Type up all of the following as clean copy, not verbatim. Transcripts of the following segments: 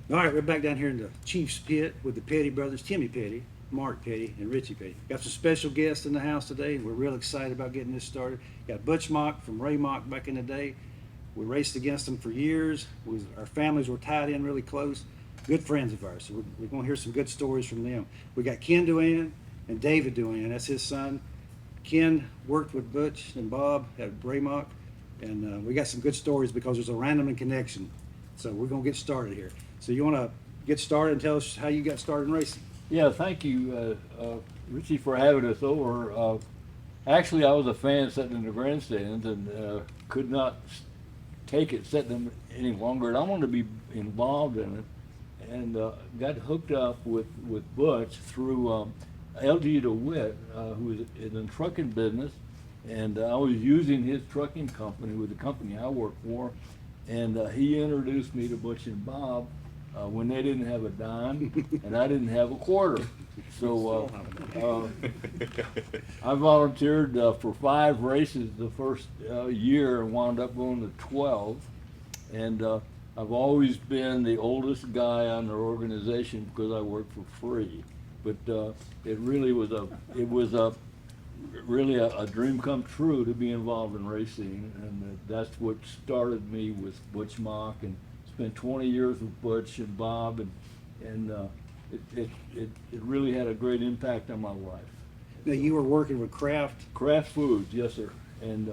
All right, we're back down here in the Chief's Pit with the Petty brothers, Timmy Petty, Mark Petty, and Richie Petty. Got some special guests in the house today, and we're real excited about getting this started. Got Butch Mock from RAHMOC back in the day. We raced against them for years. Our families were tied in really close. Good friends of ours, so we're going to hear some good stories from them. We got Ken Duane and David Duane. That's his son. Ken worked with Butch and Bob at RAHMOC, and we got some good stories because there's a random connection. So we're going to get started here. So you want to get started and tell us how you got started in racing? Yeah, thank you, Richie, for having us over. Actually, I was a fan sitting in the grandstands and could not take it sitting them any longer, and I wanted to be involved in it, and got hooked up with Butch through LG DeWitt, who is in the trucking business, and I was using his trucking company with the company I work for, and he introduced me to Butch and Bob when they didn't have a dime and I didn't have a quarter. So I volunteered for 5 races the first year and wound up going to 12. And I've always been the oldest guy on their organization because I worked for free. But it really was really a dream come true to be involved in racing, and that's what started me with Butch Mock, and spent 20 years with Butch and Bob, and it really had a great impact on my life. Now, you were working with Kraft Foods, yes sir, and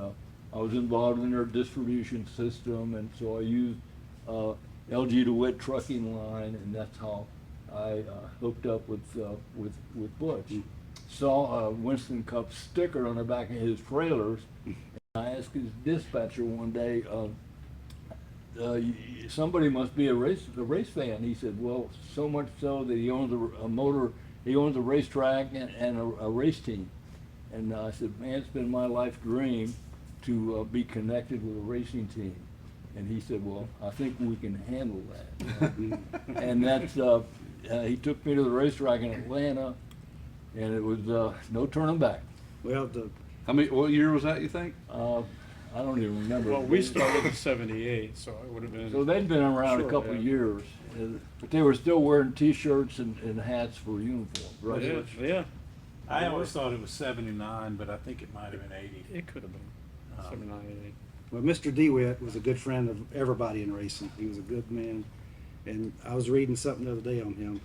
I was involved in their distribution system, and so I used LG DeWitt trucking line, and that's how I hooked up with Butch. Saw a Winston Cup sticker on the back of his trailers. And I asked his dispatcher one day, somebody must be a race fan. He said, well, so much so that he owns a motor, he owns a racetrack and a race team. And I said, man, it's been my life dream to be connected with a racing team. And he said, well, I think we can handle that. And that's, he took me to the racetrack in Atlanta, and it was no turning back. Well, What year was that, you think? I don't even remember. Well, we started in '78, so it would have been. So they'd been around Sure, a couple yeah. of years, but they were still wearing T-shirts and hats for uniforms, right? Yeah, yeah, I always thought it was 79, but I think it might have been 80. it could have been '79, '88. well, Mr. DeWitt was a good friend of everybody in racing. He was a good man, and I was reading something the other day on him,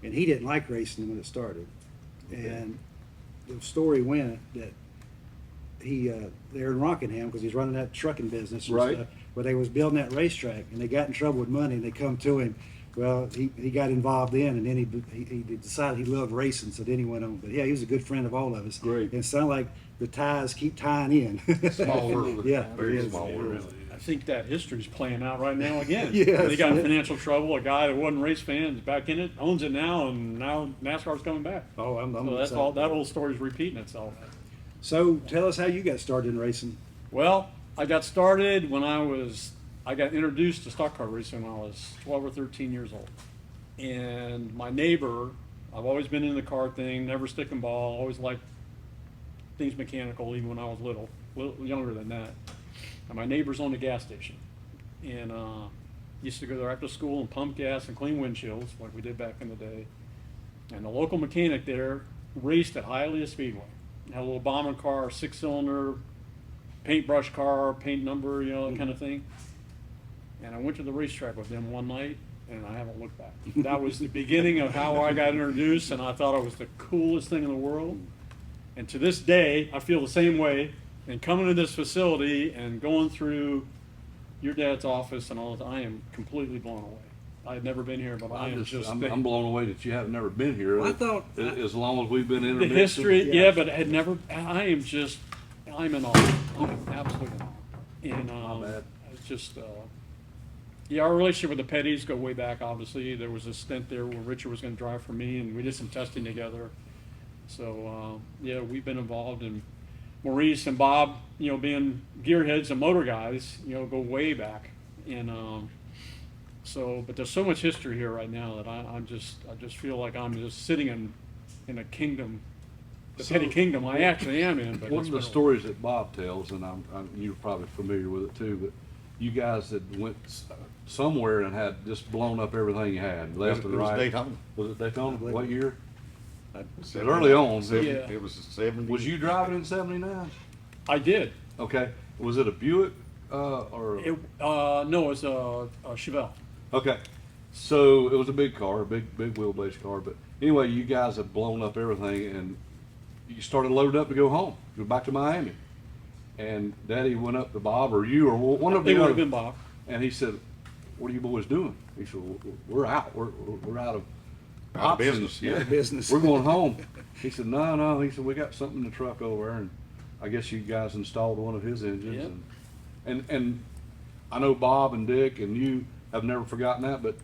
and he didn't like racing when it started. And the story went that they're in Rockingham because he's running that trucking business, and Right. stuff, where they was building that racetrack, and they got in trouble with money, and they come to him. Well, he got involved in, and then he decided he loved racing, so then he went on. But yeah, he was a good friend of all of us. Great. And it sounded like the ties keep tying in. Small world. Yeah, Very it is. small It world. is. I think that history's playing out right now again. Yes. They got in financial trouble. A guy that wasn't a race fan is back in it, owns it now, and now NASCAR's coming back. Oh, I'm So that's excited. all. That old story's repeating itself. So tell us how you got started in racing. Well, I got started when I got introduced to stock car racing when I was 12 or 13 years old. And my neighbor, I've always been in the car thing, never stick and ball, always liked things mechanical, even when I was little younger than that. And my neighbor's owned a gas station. And used to go there after school and pump gas and clean windshields like we did back in the day. And the local mechanic there raced at Hialeah Speedway. Had a little bomber car, 6-cylinder, paintbrush car, paint number, that kind of thing. And I went to the racetrack with them one night, and I haven't looked back. That was the beginning of how I got introduced, and I thought it was the coolest thing in the world. And to this day, I feel the same way. And coming to this facility and going through your dad's office and all that, I am completely blown away. I had never been here, but I am just I'm blown away that you have never been here. I thought As long as we've been the intermixed. history, Yeah. yeah, but I had never. I'm in awe. I'm absolutely in awe. And bad. it's just, yeah, our relationship with the Petties go way back. Obviously, there was a stint there where Richard was going to drive for me, and we did some testing together. So yeah, we've been involved in Maurice and Bob, being gearheads and motor guys, go way back. And but there's so much history here right now that I just feel like I'm just sitting in a kingdom, the Petty Kingdom. I actually am in. But One it's of the been a- stories that Bob tells, and you're probably familiar with it too, but you guys that went somewhere and had just blown up everything you had, left and It was right. Daytona. Was it Daytona? I believe What it. year? I- It was early on. Yeah. It was 70. Was you driving in '79? I did. Okay. Was it a Buick, or? No, it was a Chevelle. Okay. So it was a big car, a big wheelbase car. But anyway, you guys had blown up everything, and you started loading up to go home, go back to Miami. And Daddy went up to Bob or you or one of It the would other, have been Bob. and he said, "What are you boys doing?" He said, "We're out. We're out of Out of options. business, Yeah, business. We're going home." He said, "No." He said, "We got something in the truck over there, and I guess you guys installed one of his engines." Yep. And I know Bob and Dick and you have never forgotten that, but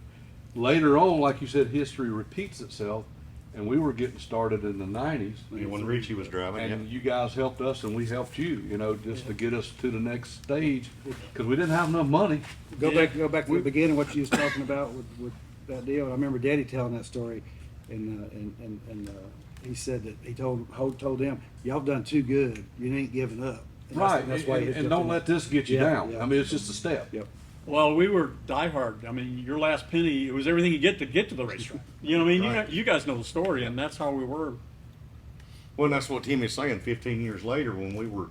later on, like you said, history repeats itself, and we were getting started in the '90s. Yeah, when Richie was driving, And yeah. you guys helped us, and we helped you, just to get us to the next stage, because we didn't have enough money. Go Yeah. back to the beginning, what you was talking about with that deal. I remember Daddy telling that story, and he said that he told them, y'all done too good. You ain't giving up. And Right, that's why he and hooked don't up let this get you Yeah, down. yeah. I mean, it's just a step. Yep. Well, we were diehard. I mean, your last penny, it was everything you get to the racetrack. You know what I mean? Right. You guys know the story, and that's how we were. Well, that's what Timmy's saying. 15 years later, when we were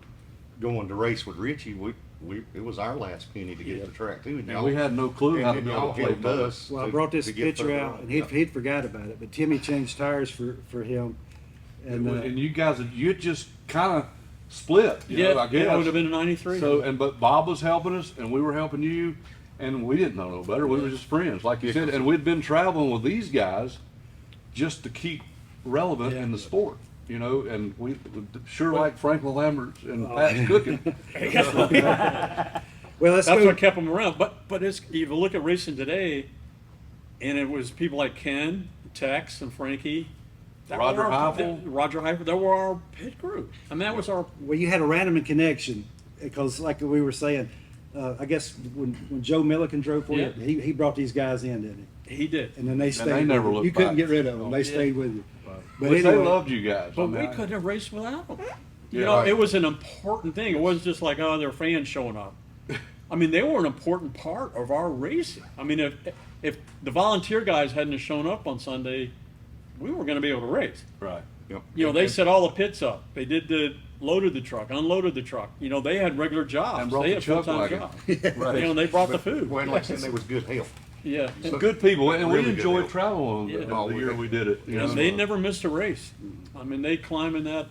going to race with Richie, it was our last penny to get to the track too. And we had no clue how to and be able y'all to play helped ball. us. Well, I to- brought this to get picture further out, on. and Yeah. he'd forgot about it, but Timmy changed tires for him. And you guys, you just kind of split, I Yeah, guess. it would have been in '93. So, but Bob was helping us, and we were helping you, and we didn't know no better. We were just friends, like you said, and we'd been traveling with these guys just to keep relevant in the sport, and we sure like Franklin Lambert's and Pat's cooking. Well, let's That's go. what kept them around. But if you look at racing today, and it was people like Ken, Tex, and Frankie. that were Roger our- Heifel. Roger Heifel. That were our pit crew. I mean, that was our. Well, you had a random connection because, like we were saying, I guess when Joe Milliken drove for you, Yeah. he brought these guys in, didn't He did. he? And then they stayed. they never with you. looked You couldn't back. get rid of them. They Yeah. stayed with you. But Which anyway, they loved you guys. But I mean, we couldn't have raced without them. You Yeah, know, right. it was an important thing. It wasn't just like, oh, they're fans showing up. I mean, they were an important part of our racing. I mean, if the volunteer guys hadn't have shown up on Sunday, we were going to be able to race. Right. Yep. You know, they set all the pits up. They loaded the truck, unloaded the truck. You know, they had regular jobs. And brought They the had chuck full-time wagon. jobs. Right. You know, they brought the But- food. Well, like I said, there was good help. Yeah. And good people, and Really we good enjoyed help. traveling with them Yeah. the year we did it. And they never missed a race. I mean, they climbed in that.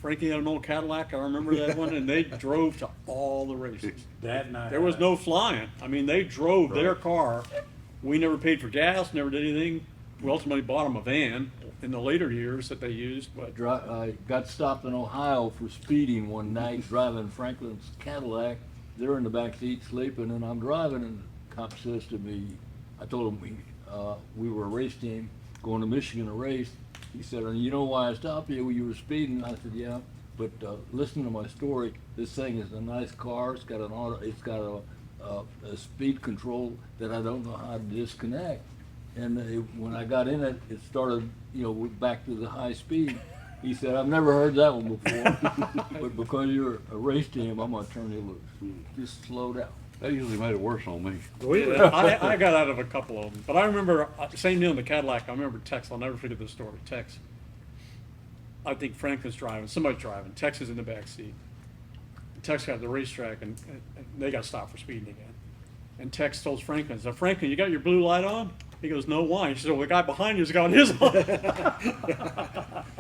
Frankie had an old Cadillac. I remember that one, and they drove to all the races. That night. There was no flying. I mean, they drove their Right. car. We never paid for gas, never did anything. We ultimately bought them a van in the later years that they used, but I got stopped in Ohio for speeding one night driving Franklin's Cadillac. They're in the back seat sleeping, and I'm driving, and the cop says to me, I told him we were a race team going to Michigan to race. He said, "And you know why I stopped you? You were speeding." I said, "Yeah, but listen to my story. This thing is a nice car. It's got an auto. It's got a speed control that I don't know how to disconnect." And when I got in it, it started, back to the high speed. He said, "I've never heard that one before, but because you're a race team, I'm gonna turn you loose. Just slow down." That usually made it worse on me. I got out of a couple of them. But I remember, same deal in the Cadillac. I remember Tex. I'll never forget this story. Tex. I think Franklin's driving. Somebody's driving. Tex is in the back seat. Tex got to the racetrack, and they got stopped for speeding again. And Tex told Franklin, "So Franklin, you got your blue light on?" He goes, "No, why?" He said, "Well, the guy behind you's got his on."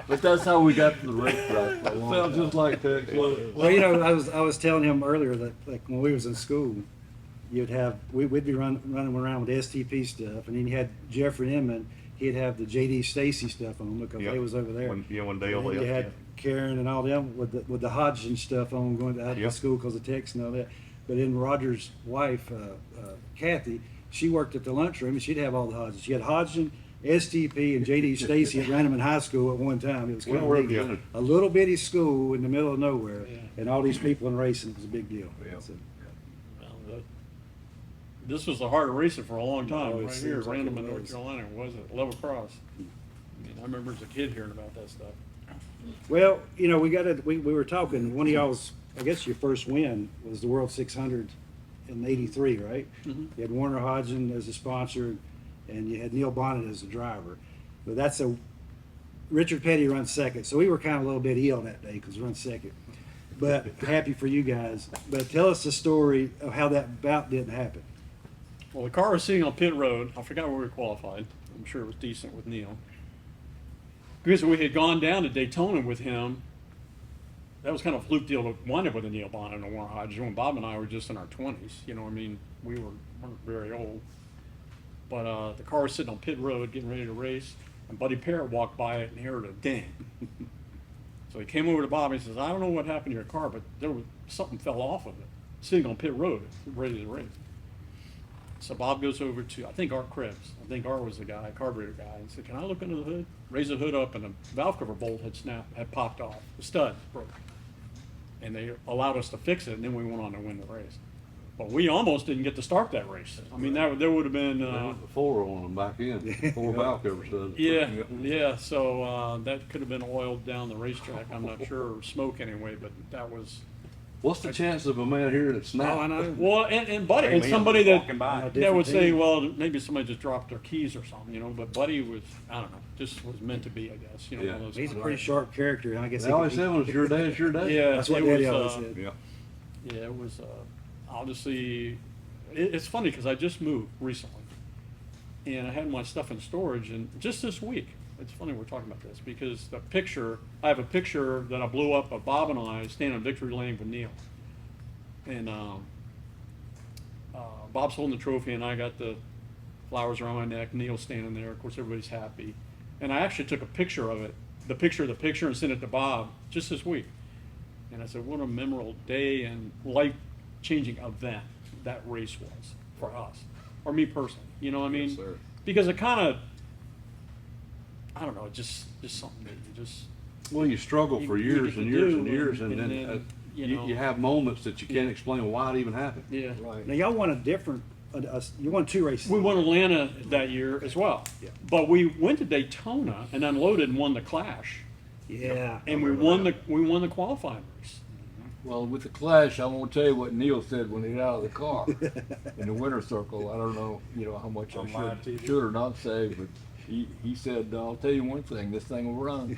But that's how we got to the racetrack. for a long Sounds time. just like that. Well, I was telling him earlier that like when we was in school, we'd be running around with STP stuff, and then you had Jeffrey Inman. He'd have the JD Stacy stuff on because Yep. they was over there. When Dale And then left. you had yeah. Karen and all them with the Hodgson stuff on going out to Yep. school because of text and all that. But then Roger's wife, Kathy, she worked at the lunchroom and she'd have all the Hodgson. She had Hodgson, STP, and JD Stacy at Random in high school at one time. It was kind Well, of we're neat. good. A little bitty school in the middle of nowhere, and all these people in racing. It was a big deal. Yeah. So, This was the heart of racing for a long time. Oh, it Right seems here, like Random it in North was. Carolina, was it? Level Cross. I mean, I remember as a kid hearing about that stuff. well, we were talking. One of y'all's, I guess your first win was the World 600 in '83, right? Mhm. You had Warner Hodgson as a sponsor, and you had Neil Bonnet as the driver. But that's a Richard Petty runs second, so we were kind of a little bit ill that day because we run second. But happy for you guys. But tell us the story of how that bout didn't happen. Well, the car was sitting on pit road. I forgot where we qualified. I'm sure it was decent with Neil. Because we had gone down to Daytona with him. That was kind of a fluke deal to wind up with a Neil Bonnet and a Warren Hodges when Bob and I were just in our 20s. You know, I mean, weren't very old. But the car was sitting on pit road getting ready to race, and Buddy Parrott walked by it and heard a ding. So he came over to Bob and he says, I don't know what happened to your car, but something fell off of it, sitting on pit road, ready to race. So Bob goes over to, I think, Art Krebs. I think Art was the guy, carburetor guy, and said, can I look under the hood? Raised the hood up, and the valve cover bolt had popped off. The stud broke. And they allowed us to fix it, and then we went on to win the race. But we almost didn't get to start that race. I mean, there would have been... There was a 4 on them back in, 4 valve cover studs. Yeah. So that could have been oiled down the racetrack. I'm not sure, or smoke anyway. But that was. What's the chance of a man here that's not? Oh, I know. Well, and Buddy, Hey, and man, somebody walking by. that Different would say, team. well, maybe somebody just dropped their keys or something, you know. But Buddy was, I don't know, just was meant to be, I guess. You know, Yeah. one of those He's a kind pretty of- sharp character, and I guess They always said when it's your day, it's your day. Yeah, that's what it Daddy was, always said. Yeah. Yeah, it was obviously. It's funny because I just moved recently, and I had my stuff in storage, and just this week. It's funny we're talking about this because I have a picture that I blew up of Bob and I standing on Victory Lane with Neil, and Bob's holding the trophy, and I got the flowers around my neck. Neil's standing there. Of course, everybody's happy, and I actually took a picture of it, the picture, and sent it to Bob just this week. And I said, what a memorable day and life-changing event that race was for us, or me personally. You know what I mean? Yes, sir. Because it kind of, I don't know, just something that you just. Well, you struggle for You years get and to years do, and years, and and then then, you you know. have moments that you can't Yeah. explain why it even happened. Yeah. Right. Now, y'all won a different, you won 2 races. We won Atlanta that year as well. Yeah. But we went to Daytona and unloaded and won the Clash. Yeah. And we won the qualifying race. Well, with the Clash, I won't tell you what Neil said when he got out of the car in the winner's circle. I don't know, how much On I live TV? should or not say, but he said, I'll tell you one thing, this thing will run.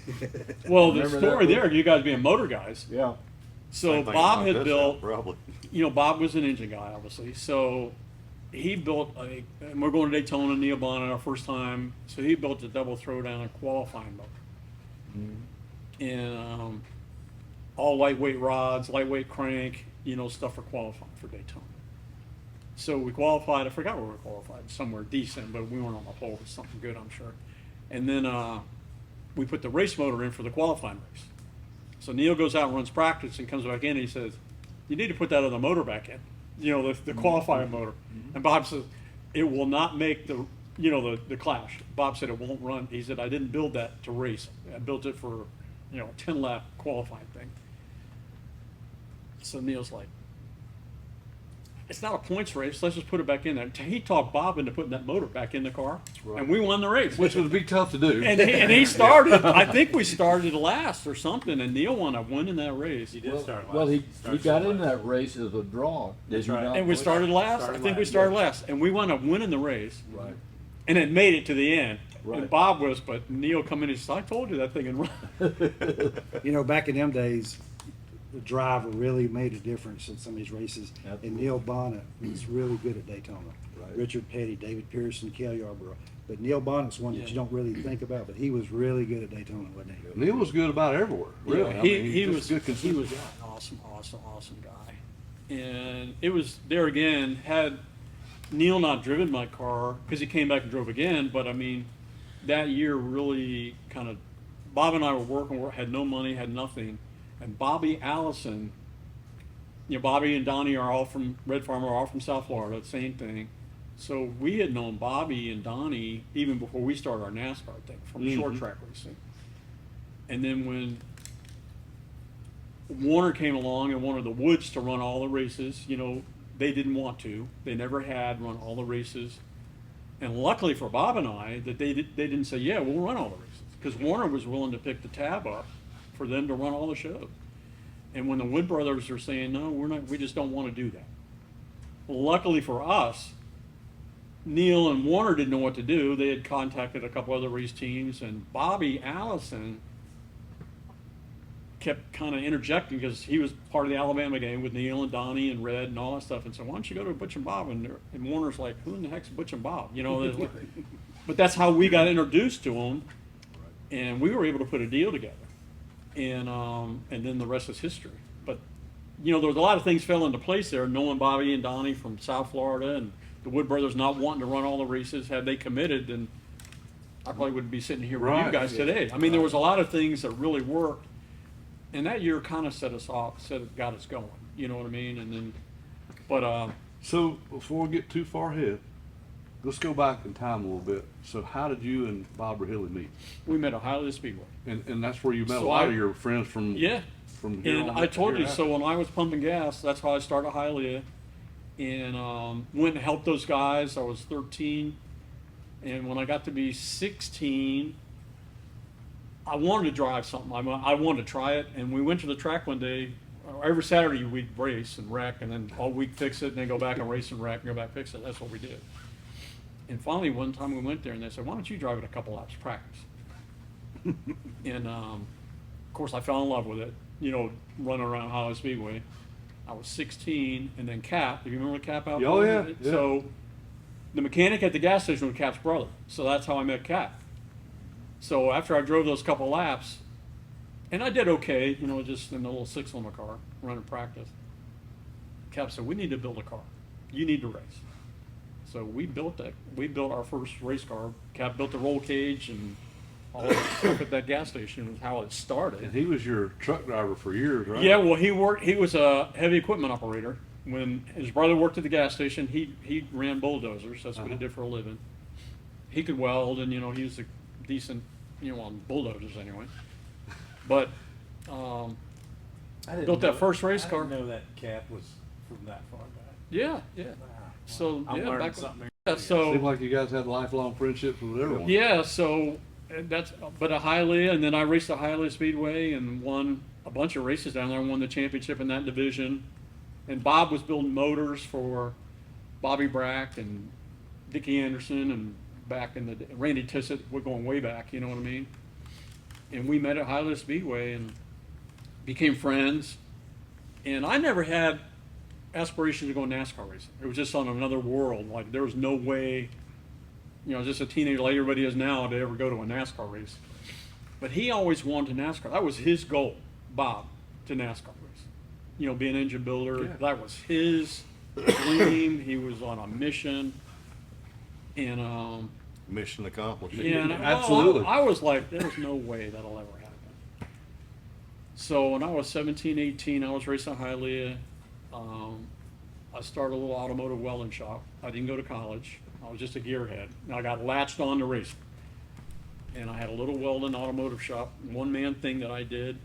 Well, the Remember that, story Bill? there, you guys being motor guys. Yeah. So Same thing Bob about had this built, stuff, Probably. Bob was an engine guy, obviously. So he built and we're going to Daytona, Neil Bonnet, our first time. So he built a double throwdown qualifying motor. And all lightweight rods, lightweight crank, stuff for qualifying for Daytona. So we qualified, I forgot where we qualified, somewhere decent, but we weren't on the pole, it was something good, I'm sure. And then we put the race motor in for the qualifying race. So Neil goes out and runs practice and comes back in and he says, you need to put that other motor back in, the qualifying motor. And Bob says, it will not make the Clash. Bob said it won't run. He said, I didn't build that to race. I built it for, a 10-lap qualifying thing. So Neil's like, it's not a points race. Let's just put it back in there. He talked Bob into putting that motor back in the car, and we won the race. Which would be tough to do. And he started. I think we started last or something, and Neil wound up winning that race. You did start last. Well, he Started got in last. that race as a draw. Did That's he right. not? And we started last. I think we started last, and we wound up winning the race. Right. And it made it to the end. Right. And Bob was, but Neil come in and said, I told you that thing would run. Back in them days, the driver really made a difference in some of these races. Absolutely. And Neil Bonnet was really good at Daytona. Right. Richard Petty, David Pearson, Cal Yarborough. But Neil Bonnet's one that Yeah. you don't really think about, but he was really good at Daytona, wasn't he? Neil was good about everywhere. Really, Yeah, he was good. he was consistent an guy. awesome guy. And it was there again, had Neil not driven my car, because he came back and drove again, but I mean, that year really kind of, Bob and I were working, had no money, had nothing. And Bobby Allison, Bobby and Donnie are all from Red Farm, are all from South Florida, same thing. So we had known Bobby and Donnie even before we started our NASCAR thing from short track racing. And then when Warner came along and wanted the Woods to run all the races, they didn't want to. They never had run all the races. And luckily for Bob and I, that they didn't say, yeah, we'll run all the races. Because Warner was willing to pick the tab up for them to run all the shows. And when the Wood brothers are saying, no, we just don't want to do that. luckily for us, Neil and Warner didn't know what to do. They had contacted a couple other race teams, and Bobby Allison kept kind of interjecting because he was part of the Alabama game with Neil and Donnie and Red and all that stuff. And so, why don't you go to Butch and Bob? And Warner's like, who in the heck's Butch and Bob? You know, but that's how we got introduced to them, and we were able to put a deal together, and then the rest is history. But you know, there was a lot of things fell into place there. Knowing Bobby and Donnie from South Florida and the Wood brothers not wanting to run all the races, had they committed, then I probably wouldn't be sitting here with you Right. guys today. I mean, there was a lot of things that really worked. And that year kind of set us off, got us going. You know what I mean? And then, but So before we get too far ahead, let's go back in time a little bit. So how did you and Bob Rahilly meet? we met at Hialeah Speedway. And that's where you met a So lot of I- your friends from Yeah. from here And on I told you, here so when I was pumping gas, that's how I started Hialeah. And went and helped those guys. I was 13. And when I got to be 16, I wanted to drive something. I wanted to try it. And we went to the track one day. Every Saturday we'd race and wreck, and then all week fix it, and then go back and race and wreck, and go back fix it. That's what we did. And finally, one time we went there, and they said, "Why don't you drive it a couple laps, practice?" And of course, I fell in love with it. You know, running around Hialeah Speedway. I was 16, and then Cap. Do you remember Cap out Oh, there? yeah, yeah. So the mechanic at the gas station was Cap's brother. So that's how I met Cap. So after I drove those couple laps, and I did okay, you know, just in a little 6-cylinder car, running practice. Cap said, "We need to build a car. You need to race." So we built our first race car. Cap built the roll cage and all the stuff at that gas station was how it started. And he was your truck driver for years, right? Yeah, well, he was a heavy equipment operator. When his brother worked at the gas station, he ran bulldozers. That's what he did for a living. He could weld, and, you know, he was a decent, you know, on bulldozers anyway. But I didn't built that know- first race I car. didn't know that Cap was from that far back. yeah. Wow. So I'm yeah, learning back something. yeah, so Seemed like you guys had lifelong friendships with everyone. yeah, so that's but a Hialeah, and then I raced at Hialeah Speedway and won a bunch of races down there. I won the championship in that division, and Bob was building motors for Bobby Brack and Dickie Anderson, and back in the Randy Tissett. We're going way back, you know what I mean? And we met at Hialeah Speedway and became friends. And I never had aspirations to go NASCAR racing. It was just on another world. Like, there was no way, you know, just a teenager like everybody is now, to ever go to a NASCAR race. But he always wanted to NASCAR. That was his goal, Bob, to NASCAR race. You know, be an engine builder. Yeah. That was his dream. He was on a mission. And Mission accomplished. yeah, and Absolutely. I was like, there's no way that'll ever happen. So when I was 17, 18, I was racing Hialeah. I started a little automotive welding shop. I didn't go to college. I was just a gearhead. And I got latched on to racing. And I had a little welding automotive shop, one-man thing that I did.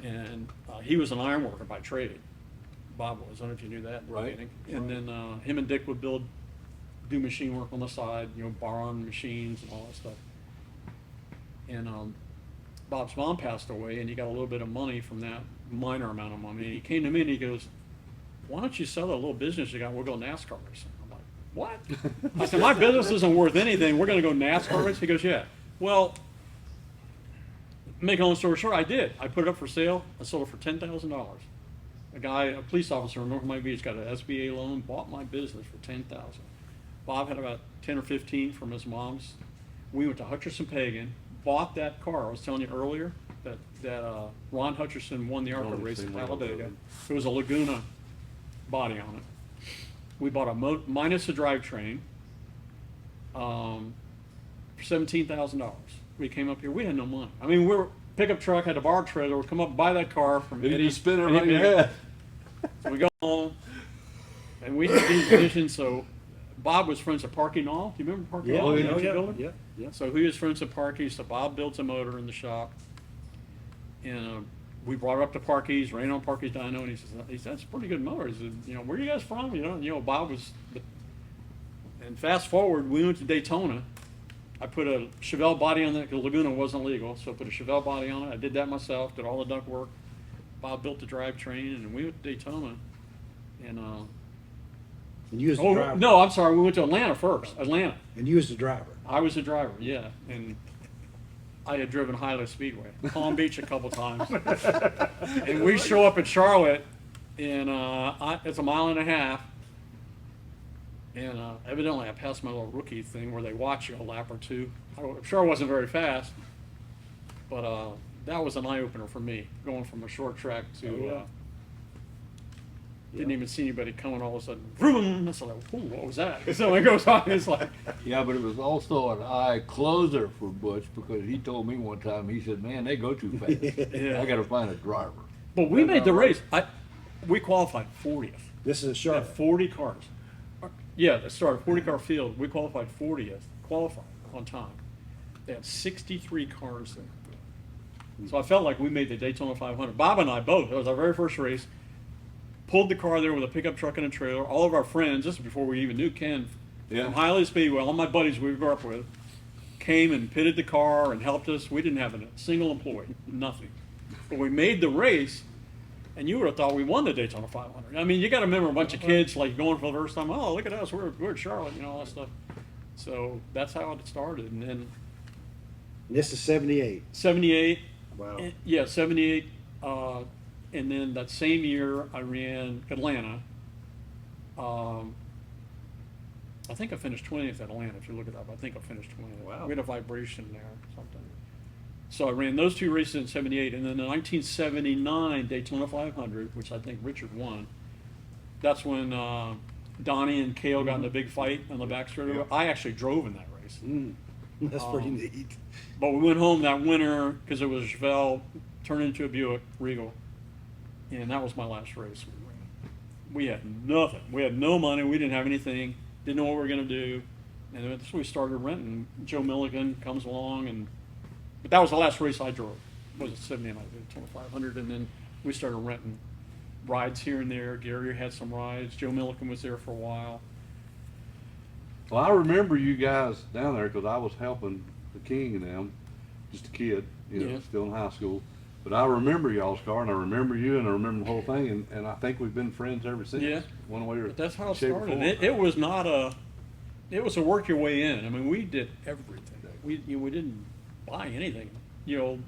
And he was an ironworker by trade. Bob was. I don't know if you knew that. in the Right. beginning. And then him and Dick would do machine work on the side, you know, borrowing machines and all that stuff. And Bob's mom passed away, and he got a little bit of money from that, minor amount of money. And he came to me and he goes, "Why don't you sell that little business you got? We'll go NASCAR racing." I'm like, "What?" I said, "My business isn't worth anything. We're going to go NASCAR racing." He goes, "Yeah." Well, make a long story short, I did. I put it up for sale. I sold it for $10,000. A police officer in North Miami Beach, got an SBA loan, bought my business for $10,000. Bob had about 10 or 15 from his mom's. We went to Hutcherson Pagan, bought that car. I was telling you earlier that Ron Hutcherson won the ARCA Only race seen at one of Talladega. those. It was a Laguna body on it. We bought a minus a drivetrain for $17,000. We came up here. We had no money. I mean, we were pickup truck, had a bar trailer. We'd come up, buy that car from Did Eddie. you spin it Eddie right in your Big. head? So we go home, and we had these visions. So Bob was friends with Parky Knoll. Do you remember Parky Yeah, Knoll? oh, the yeah, engine yeah, builder? yeah, yeah. So he was friends with Parky. So Bob built a motor in the shop, and we brought it up to Parky's, ran on Parky's dyno, and he says, "That's a pretty good motor." He said, "You know, where are you guys from?" You know, Bob was. And fast forward, we went to Daytona. I put a Chevelle body on that because Laguna wasn't legal, so I put a Chevelle body on it. I did that myself, did all the duct work. Bob built the drivetrain, and we went to Daytona, and And you was the Oh, driver. no, I'm sorry, we went to Atlanta first, Atlanta. And you was the driver. I was the driver, yeah, and I had driven Highland Speedway, Palm Beach a couple times. And we show up at Charlotte, and it's a mile and a half. And evidently I passed my little rookie thing where they watch you a lap or two. I'm sure I wasn't very fast, but that was an eye-opener for me, going from a short track to, didn't even see anybody coming, all of a sudden, vroom, it's like, ooh, what was that? So it goes on, it's like, Yeah, but it was also an eye closer for Butch because he told me one time, he said, man, they go too fast. Yeah. I gotta find a driver. but we made the race. We qualified 40th. This is a Had Charlotte. 40 cars. Yeah, they started 40-car field. We qualified 40th, qualified on time. They had 63 cars there. So I felt like we made the Daytona 500. Bob and I both, it was our very first race, pulled the car there with a pickup truck and a trailer. All of our friends, this is before we even knew Ken, Yeah. from Highland Speedway, all my buddies we grew up with, came and pitted the car and helped us. We didn't have a single employee, nothing. But we made the race, and you would have thought we won the Daytona 500. I mean, you got to remember a bunch of kids like going for the first time. Oh, look at us, we're at Charlotte, you know, all that stuff. So that's how it started. And then This is 78. 78, Wow. yeah, 78. And then that same year, I ran Atlanta. I think I finished 20th at Atlanta. If you look it up, I think I finished 20th. Wow. We had a vibration there or something. So I ran those two races in 78, and then the 1979 Daytona 500, which I think Richard won. That's when Donnie and Cale got in a big fight on the back straight. Yeah. I actually drove in that race. That's pretty neat. But we went home that winter because it was Chevelle turned into a Buick Regal, and that was my last race we ran. We had nothing. We had no money. We didn't have anything. Didn't know what we were going to do. And that's when we started renting. Joe Milligan comes along, but that was the last race I drove. Was it 79? I did 2500, and then we started renting rides here and there. Gary had some rides. Joe Milligan was there for a while. Well, I remember you guys down there because I was helping the King and them, just a kid, Yeah. still in high school. But I remember y'all's car, and I remember you, and I remember the whole thing, and I think we've been friends ever since. Yeah. One way or But that's how it shape or started. form. It was not it was a work your way in. I mean, we did everything. We didn't buy anything. You know,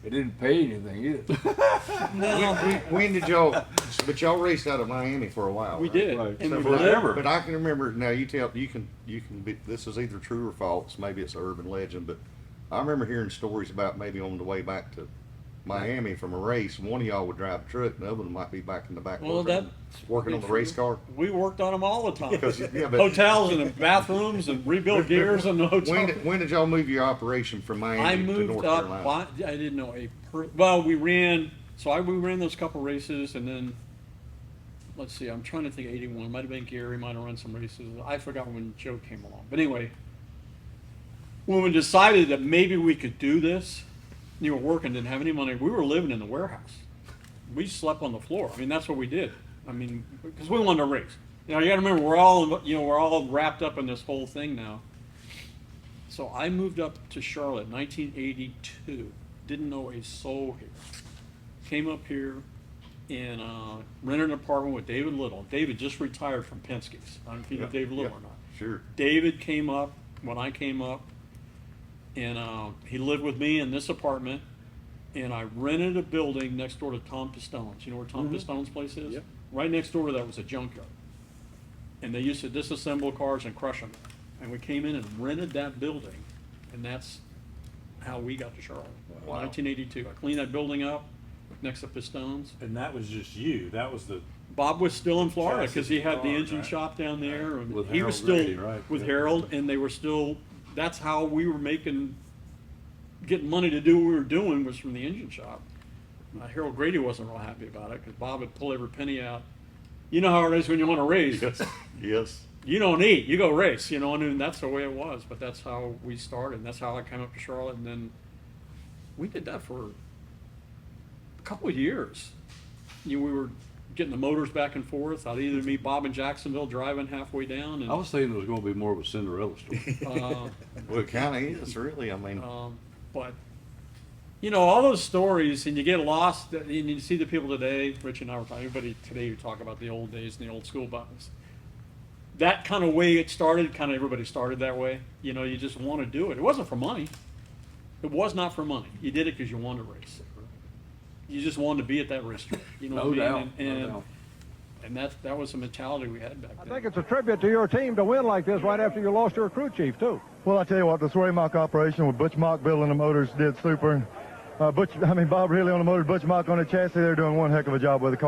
It didn't pay anything either. When did y'all, but y'all raced out of Miami for a while, we right? did. Right. And So we forever. lived- But I can remember, now you can be, this is either true or false, maybe it's an urban legend, but I remember hearing stories about maybe on the way back to Miami from a race, one of y'all would drive a truck and the other one might be back in the back Well, working on the race car. We worked on them all the time. Because, yeah, but- Hotels and bathrooms and rebuild gears and the hotel. When did y'all move your operation from I Miami to moved North up. Carolina? I didn't know well, we ran. So we ran those couple races, and then let's see. I'm trying to think. 81 might have been Gary. Might have run some races. I forgot when Joe came along. But anyway, when we decided that maybe we could do this, you were working, didn't have any money. We were living in the warehouse. We slept on the floor. I mean, that's what we did. I mean, because we wanted to race. You know, you got to remember, we're all wrapped up in this whole thing now. So I moved up to Charlotte, 1982. Didn't know a soul here. Came up here and rented an apartment with David Little. David just retired from Penske's. I don't know if you know Yeah, David Little yeah, or not. Sure. David came up when I came up, and he lived with me in this apartment. And I rented a building next door to Tom Pistone's. You know where Tom Pistone's place is? Yep. Right next door to that was a junkyard. And they used to disassemble cars and crush them. And we came in and rented that building, and that's how we got to Charlotte. Wow. 1982. I cleaned that building up next to Pistone's. And that was just you. That was the Bob was still in Florida because he had the Chassis engine car, right? shop down there, and With he was Harold still Grady, right. with Yeah. Harold, and they were still. That's how we were getting money to do what we were doing was from the engine shop. Harold Grady wasn't real happy about it because Bob would pull every penny out. You know how it is when you want to race. Yes, yes. You don't eat, you go race, you know, and that's the way it was. But that's how we started. And that's how I came up to Charlotte, and then we did that for a couple of years. We were getting the motors back and forth. I'd either meet Bob in Jacksonville driving halfway down, and I was thinking it was going to be more of a Cinderella story. Well, it kind of is, really. I mean, but you know, all those stories, and you get lost, and you see the people today. Rich and I were talking. Everybody today, you talk about the old days and the old school buttons. that kind of way it started, kind of everybody started that way. You know, you just want to do it. It wasn't for money. It was not for money. You did it because you wanted to race. You just wanted to be at that racetrack. You know No what I doubt, mean? no doubt. And that was the mentality we had back I then. think it's a tribute to your team to win like this right after you lost your crew chief, too. Well, I tell you what, this RAHMOC operation with Butch Mock building the motors did super. Bob Riley on the motors, Butch Mock on the chassis, they're doing one heck of a job with the car.